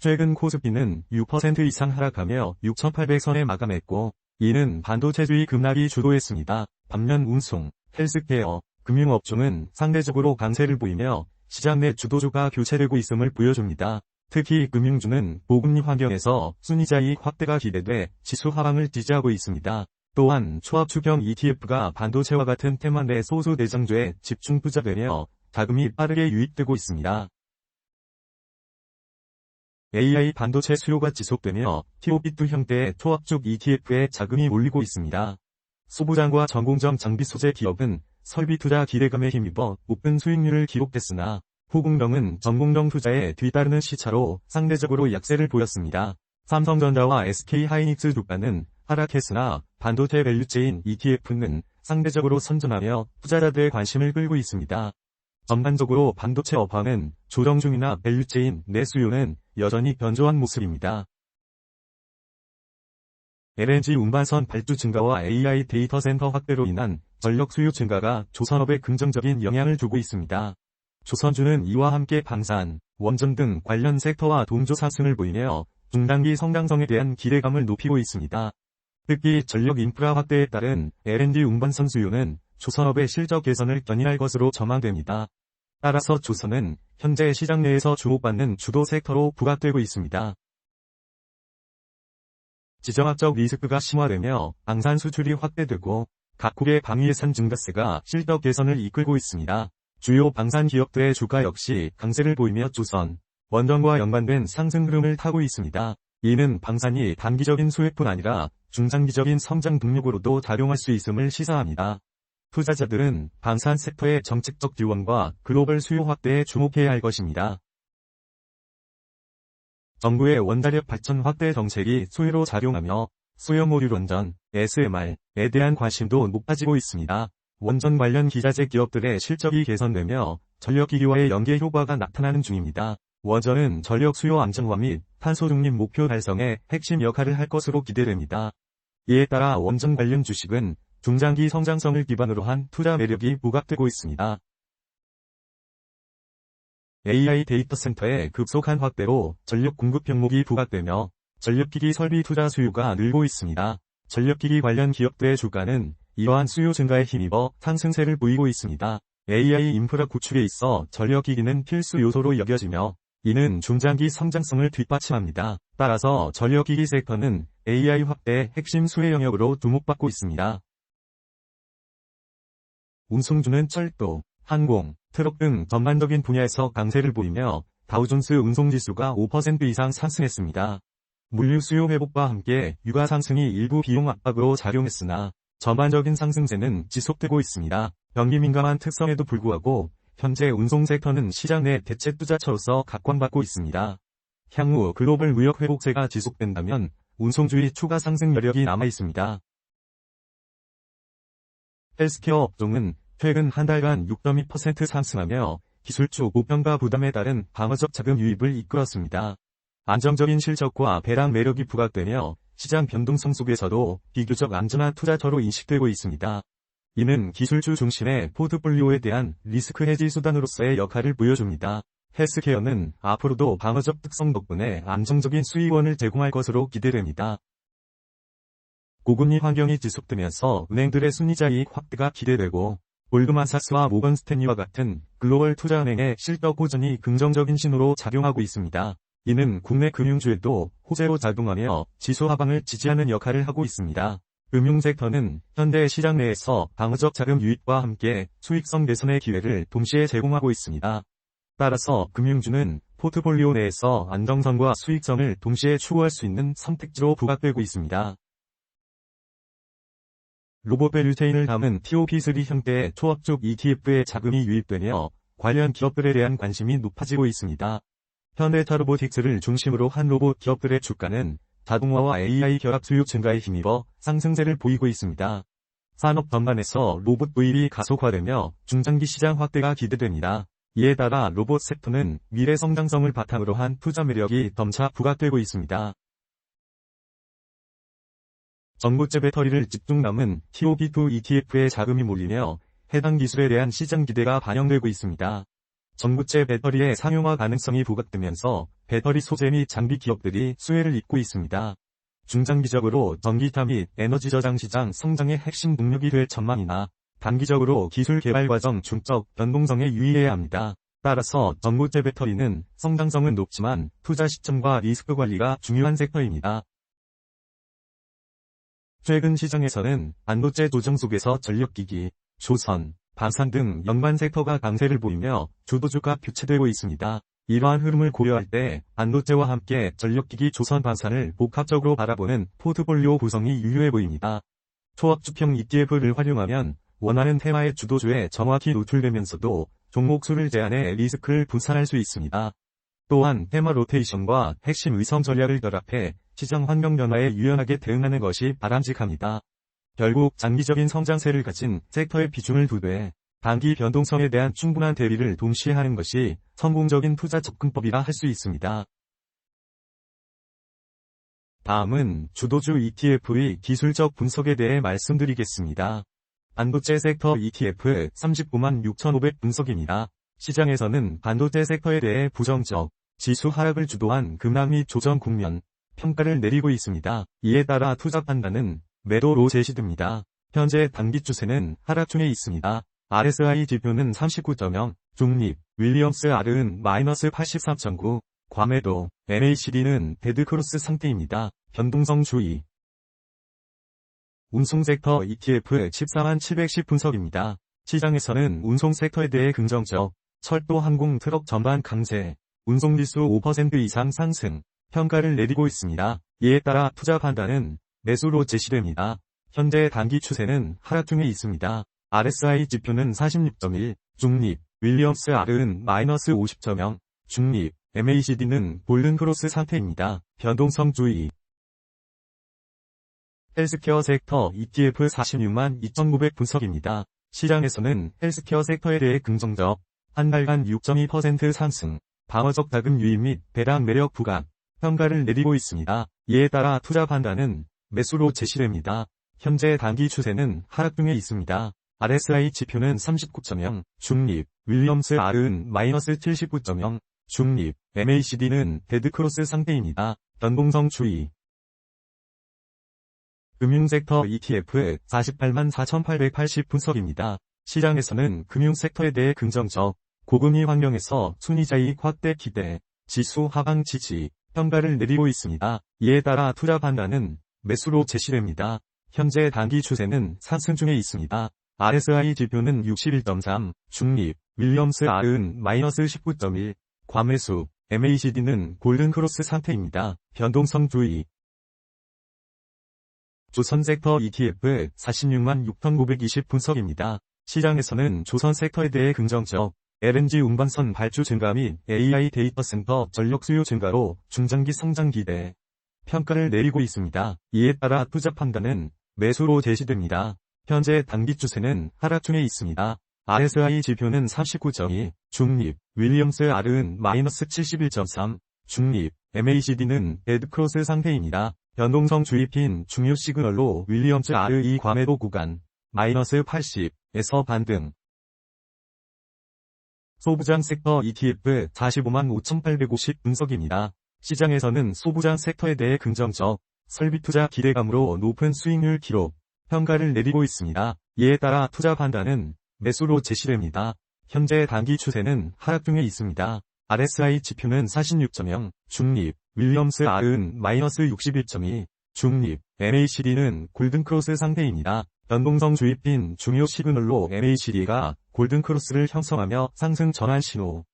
최근 코스피는 6% 이상 하락하며 6,800선에 마감했고, 이는 반도체주의 급락이 주도했습니다. 반면 운송, 헬스케어, 금융업종은 상대적으로 강세를 보이며 시장 내 주도주가 교체되고 있음을 보여줍니다. 특히 금융주는 고금리 환경에서 순이자이익 확대가 기대돼 지수 하방을 지지하고 있습니다. 또한 초합축형 ETF가 반도체와 같은 테마 내 소수 대장주에 집중 투자되며 자금이 빠르게 유입되고 있습니다. AI 반도체 수요가 지속되며 TOP2 형태의 초합축 ETF에 자금이 몰리고 있습니다. 소부장과 전공정 장비 소재 기업은 설비 투자 기대감에 힘입어 높은 수익률을 기록했으나 후공정은 전공정 투자에 뒤따르는 시차로 상대적으로 약세를 보였습니다. 삼성전자와 SK하이닉스 주가는 하락했으나 반도체 밸류체인 ETF는 상대적으로 선전하며 투자자들의 관심을 끌고 있습니다. 전반적으로 반도체 업황은 조정 중이나 밸류체인 내 수요는 여전히 견조한 모습입니다. LNG 운반선 발주 증가와 AI 데이터 센터 확대로 인한 전력 수요 증가가 조선업에 긍정적인 영향을 주고 있습니다. 조선주는 이와 함께 방산, 원전 등 관련 섹터와 동조 상승을 보이며 중단기 성장성에 대한 기대감을 높이고 있습니다. 특히 전력 인프라 확대에 따른 LNG 운반선 수요는 조선업의 실적 개선을 견인할 것으로 전망됩니다. 따라서 조선은 현재 시장 내에서 주목받는 주도 섹터로 부각되고 있습니다. 지정학적 리스크가 심화되며 방산 수출이 확대되고 각국의 방위 예산 증가세가 실적 개선을 이끌고 있습니다. 주요 방산 기업들의 주가 역시 강세를 보이며 조선, 원전과 연관된 상승 흐름을 타고 있습니다. 이는 방산이 단기적인 수혜뿐 아니라 중장기적인 성장 동력으로도 작용할 수 있음을 시사합니다. 투자자들은 방산 섹터의 정책적 지원과 글로벌 수요 확대에 주목해야 할 것입니다. 정부의 원자력 발전 확대 정책이 수혜로 작용하며 소형 원전, SMR에 대한 관심도 높아지고 있습니다. 원전 관련 기자재 기업들의 실적이 개선되며 전력기기와의 연계 효과가 나타나는 중입니다. 원전은 전력 수요 안정화 및 탄소 중립 목표 달성에 핵심 역할을 할 것으로 기대됩니다. 이에 따라 원전 관련 주식은 중장기 성장성을 기반으로 한 투자 매력이 부각되고 있습니다. AI 데이터 센터의 급속한 확대로 전력 공급 병목이 부각되며 전력기기 설비 투자 수요가 늘고 있습니다. 전력기기 관련 기업들의 주가는 이러한 수요 증가에 힘입어 상승세를 보이고 있습니다. AI 인프라 구축에 있어 전력기기는 필수 요소로 여겨지며 이는 중장기 성장성을 뒷받침합니다. 따라서 전력기기 섹터는 AI 확대의 핵심 수혜 영역으로 주목받고 있습니다. 운송주는 철도, 항공, 트럭 등 전반적인 분야에서 강세를 보이며 다우존스 운송지수가 5% 이상 상승했습니다. 물류 수요 회복과 함께 유가 상승이 일부 비용 압박으로 작용했으나 전반적인 상승세는 지속되고 있습니다. 경기 민감한 특성에도 불구하고 현재 운송 섹터는 시장 내 대체 투자처로서 각광받고 있습니다. 향후 글로벌 무역 회복세가 지속된다면 운송주의 추가 상승 여력이 남아 있습니다. 헬스케어 업종은 최근 한 달간 6.2% 상승하며 기술주 고평가 부담에 따른 방어적 자금 유입을 이끌었습니다. 안정적인 실적과 배당 매력이 부각되며 시장 변동성 속에서도 비교적 안전한 투자처로 인식되고 있습니다. 이는 기술주 중심의 포트폴리오에 대한 리스크 해지 수단으로서의 역할을 보여줍니다. 헬스케어는 앞으로도 방어적 특성 덕분에 안정적인 수익원을 제공할 것으로 기대됩니다. 고금리 환경이 지속되면서 은행들의 순이자이익 확대가 기대되고 골드만삭스와 모건 스탠리와 같은 글로벌 투자은행의 실적 호전이 긍정적인 신호로 작용하고 있습니다. 이는 국내 금융주에도 호재로 작용하며 지수 하방을 지지하는 역할을 하고 있습니다. 금융섹터는 현대 시장 내에서 방어적 자금 유입과 함께 수익성 개선의 기회를 동시에 제공하고 있습니다. 따라서 금융주는 포트폴리오 내에서 안정성과 수익성을 동시에 추구할 수 있는 선택지로 부각되고 있습니다. 로봇 밸류체인을 담은 TOP3 형태의 초합축 ETF에 자금이 유입되며 관련 기업들에 대한 관심이 높아지고 있습니다. 현대차 로보틱스를 중심으로 한 로봇 기업들의 주가는 자동화와 AI 결합 수요 증가에 힘입어 상승세를 보이고 있습니다. 산업 전반에서 로봇 도입이 가속화되며 중장기 시장 확대가 기대됩니다. 이에 따라 로봇 섹터는 미래 성장성을 바탕으로 한 투자 매력이 점차 부각되고 있습니다. 전고체 배터리를 집중 담은 TOP2 ETF에 자금이 몰리며 해당 기술에 대한 시장 기대가 반영되고 있습니다. 전구체 배터리의 상용화 가능성이 부각되면서 배터리 소재 및 장비 기업들이 수혜를 입고 있습니다. 중장기적으로 전기차 및 에너지 저장 시장 성장의 핵심 동력이 될 전망이나 단기적으로 기술 개발 과정 중적 변동성에 유의해야 합니다. 따라서 전구체 배터리는 성장성은 높지만 투자 시점과 리스크 관리가 중요한 섹터입니다. 최근 시장에서는 반도체 조정 속에서 전력기기, 조선, 방산 등 연관 섹터가 강세를 보이며 주도주가 교체되고 있습니다. 이러한 흐름을 고려할 때 반도체와 함께 전력기기 조선 방산을 복합적으로 바라보는 포트폴리오 구성이 유효해 보입니다. 초합주평 ETF를 활용하면 원하는 테마의 주도주에 정확히 노출되면서도 종목수를 제한해 리스크를 분산할 수 있습니다. 또한 테마 로테이션과 핵심 의성 전략을 결합해 시장 환경 변화에 유연하게 대응하는 것이 바람직합니다. 결국 장기적인 성장세를 가진 섹터의 비중을 두되 단기 변동성에 대한 충분한 대비를 동시에 하는 것이 성공적인 투자 접근법이라 할 수 있습니다. 다음은 주도주 ETF의 기술적 분석에 대해 말씀드리겠습니다. 반도체 섹터 ETF 39만 6,500 분석입니다. 시장에서는 반도체 섹터에 대해 부정적, 지수 하락을 주도한 급락 및 조정 국면, 평가를 내리고 있습니다. 이에 따라 투자 판단은 매도로 제시됩니다. 현재 단기 추세는 하락 중에 있습니다. RSI 지표는 39.0, 중립, 윌리엄스 R은 -83.9, 과매도, MACD는 데드크로스 상태입니다. 변동성 주의. 운송 섹터 ETF 14만 710 분석입니다. 시장에서는 운송 섹터에 대해 긍정적, 철도 항공 트럭 전반 강세, 운송지수 5% 이상 상승, 평가를 내리고 있습니다. 이에 따라 투자 판단은 매수로 제시됩니다. 현재 단기 추세는 하락 중에 있습니다. RSI 지표는 46.1, 중립, 윌리엄스 R은 -50.0, 중립, MACD는 골든크로스 상태입니다. 변동성 주의. 헬스케어 섹터 ETF 46만 2,900 분석입니다. 시장에서는 헬스케어 섹터에 대해 긍정적, 한 달간 6.2% 상승, 방어적 자금 유입 및 배당 매력 부각, 평가를 내리고 있습니다. 이에 따라 투자 판단은 매수로 제시됩니다. 현재 단기 추세는 하락 중에 있습니다. RSI 지표는 39.0, 중립, 윌리엄스 R은 -79.0, 중립, MACD는 데드크로스 상태입니다. 변동성 주의. 금융섹터 ETF 48만 4,880 분석입니다. 시장에서는 금융섹터에 대해 긍정적, 고금리 환경에서 순이자이익 확대 기대, 지수 하방 지지, 평가를 내리고 있습니다. 이에 따라 투자 판단은 매수로 제시됩니다. 현재 단기 추세는 상승 중에 있습니다. RSI 지표는 61.3, 중립, 윌리엄스 R은 -19.1, 과매수, MACD는 골든크로스 상태입니다. 변동성 주의. 조선 섹터 ETF 46만 6,920 분석입니다. 시장에서는 조선 섹터에 대해 긍정적, LNG 운반선 발주 증가 및 AI 데이터 센터 전력 수요 증가로 중장기 성장 기대, 평가를 내리고 있습니다. 이에 따라 투자 판단은 매수로 제시됩니다. 현재 단기 추세는 하락 중에 있습니다. RSI 지표는 39.2, 중립, 윌리엄스 R은 -71.3, 중립, MACD는 데드크로스 상태입니다. 변동성 주입힌 중요 시그널로 윌리엄스 R의 과매도 구간, -80에서 반등. 소부장 섹터 ETF 45만 5,850 분석입니다. 시장에서는 소부장 섹터에 대해 긍정적, 설비 투자 기대감으로 높은 수익률 기록, 평가를 내리고 있습니다. 이에 따라 투자 판단은 매수로 제시됩니다. 현재 단기 추세는 하락 중에 있습니다. RSI 지표는 46.0, 중립, 윌리엄스 R은 -61.2, 중립, MACD는 골든크로스 상태입니다. 변동성 주입힌 중요 시그널로 MACD가 골든크로스를 형성하며 상승 전환 신호.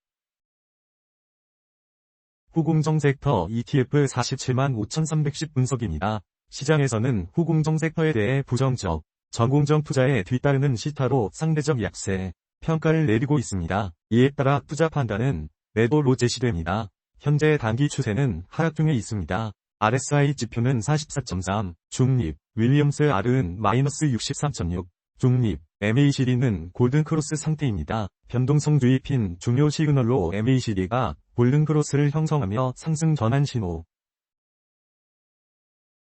후공정 섹터 ETF 47만 5,310 분석입니다. 시장에서는 후공정 섹터에 대해 부정적, 전공정 투자에 뒤따르는 시타로 상대적 약세, 평가를 내리고 있습니다. 이에 따라 투자 판단은 매도로 제시됩니다. 현재 단기 추세는 하락 중에 있습니다. RSI 지표는 44.3, 중립, 윌리엄스 R은 -63.6, 중립, MACD는 골든크로스 상태입니다. 변동성 주입힌 중요 시그널로 MACD가 골든크로스를 형성하며 상승 전환 신호.